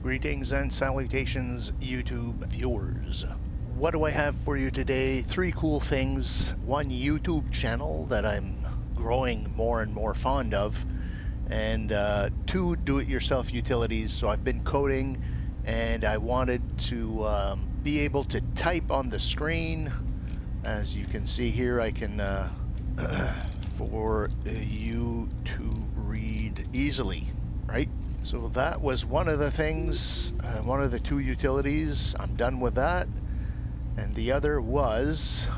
Greetings and salutations, YouTube viewers. What do I have for you today? 3 cool things. 1 YouTube channel that I'm growing more and more fond of, and 2 do-it-yourself utilities. So I've been coding and I wanted to be able to type on the screen. As you can see here, I can for you to read easily, right? So that was one of the things, one of the 2 utilities. I'm done with that. And the other was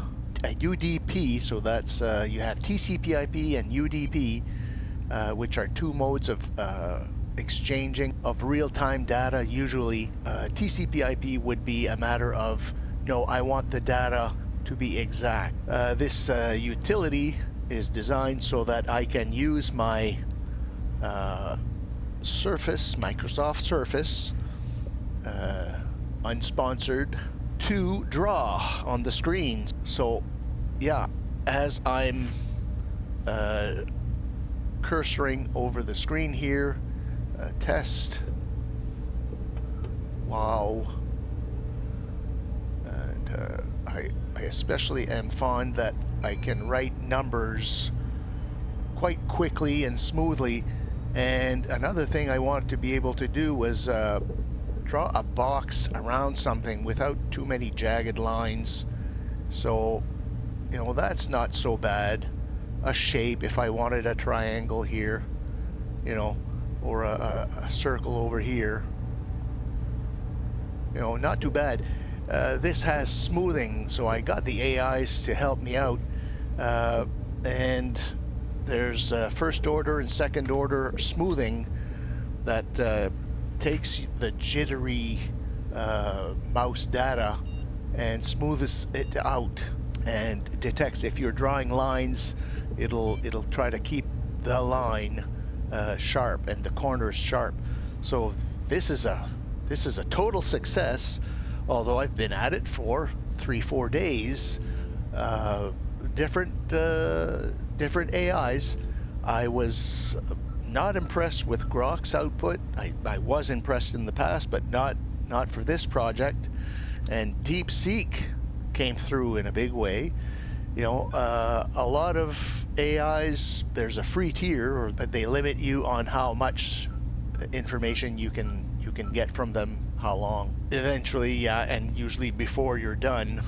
a UDP. So that's, you have TCP/IP and UDP, which are 2 modes of exchanging of real-time data. Usually TCP/IP would be a matter of, no, I want the data to be exact. This utility is designed so that I can use my Surface, Microsoft Surface, unsponsored, to draw on the screen. So yeah, as I'm cursoring over the screen here, test, wow, and I especially am fond that I can write numbers quite quickly and smoothly. And another thing I wanted to be able to do was draw a box around something without too many jagged lines. So, you know, that's not so bad. A shape, if I wanted a triangle here, you know, or a circle over here, you know, not too bad. This has smoothing, so I got the AIs to help me out, and there's first order and second order smoothing that takes the jittery mouse data and smooths it out, and detects if you're drawing lines. It'll try to keep the line sharp and the corners sharp. So this is a total success. Although I've been at it for 3-4 days, different AIs. I was not impressed with Grok's output. I was impressed in the past, but not for this project. And DeepSeek came through in a big way. You know, a lot of AIs, there's a free tier, or they limit you on how much information you can get from them, how long. Eventually, yeah, and usually before you're done,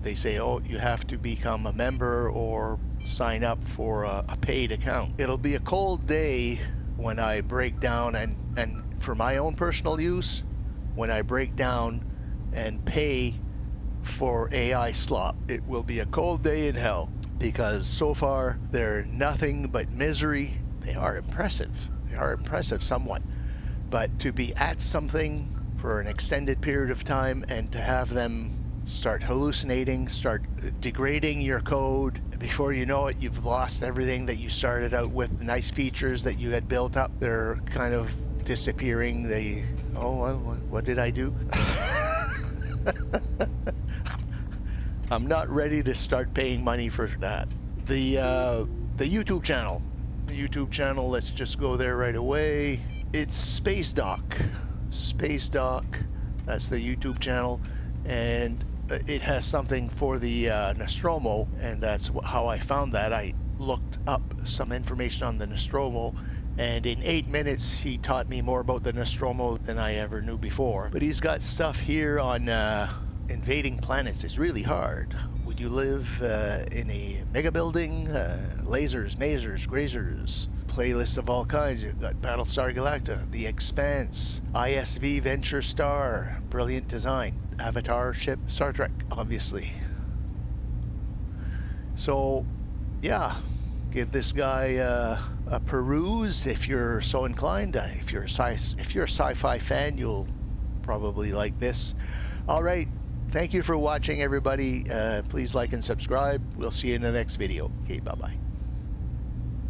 they say, oh, you have to become a member or sign up for a paid account. It'll be a cold day when I break down, and for my own personal use, when I break down and pay for AI slop. It will be a cold day in hell, because so far they're nothing but misery. They are impressive. They are impressive somewhat. But to be at something for an extended period of time and to have them start hallucinating, start degrading your code, before you know it, you've lost everything that you started out with. The nice features that you had built up, they're kind of disappearing. Oh, well, what did I do? I'm not ready to start paying money for that. The YouTube channel. The YouTube channel, let's just go there right away. It's SpaceDoc. SpaceDoc, that's the YouTube channel, and it has something for the Nostromo, and that's how I found that. I looked up some information on the Nostromo, and in 8 minutes he taught me more about the Nostromo than I ever knew before. But he's got stuff here on invading planets. Is really hard. Would you live in a mega building? Lasers, masers, grazers. Playlists of all kinds. You've got Battlestar Galactica, The Expanse, ISV Venture Star, brilliant design. Avatar ship, Star Trek, obviously. So, yeah, give this guy a peruse if you're so inclined. If you're a sci-fi fan, you'll probably like this. All right, thank you for watching, everybody. Please like and subscribe. We'll see you in the next video. Okay, bye-bye.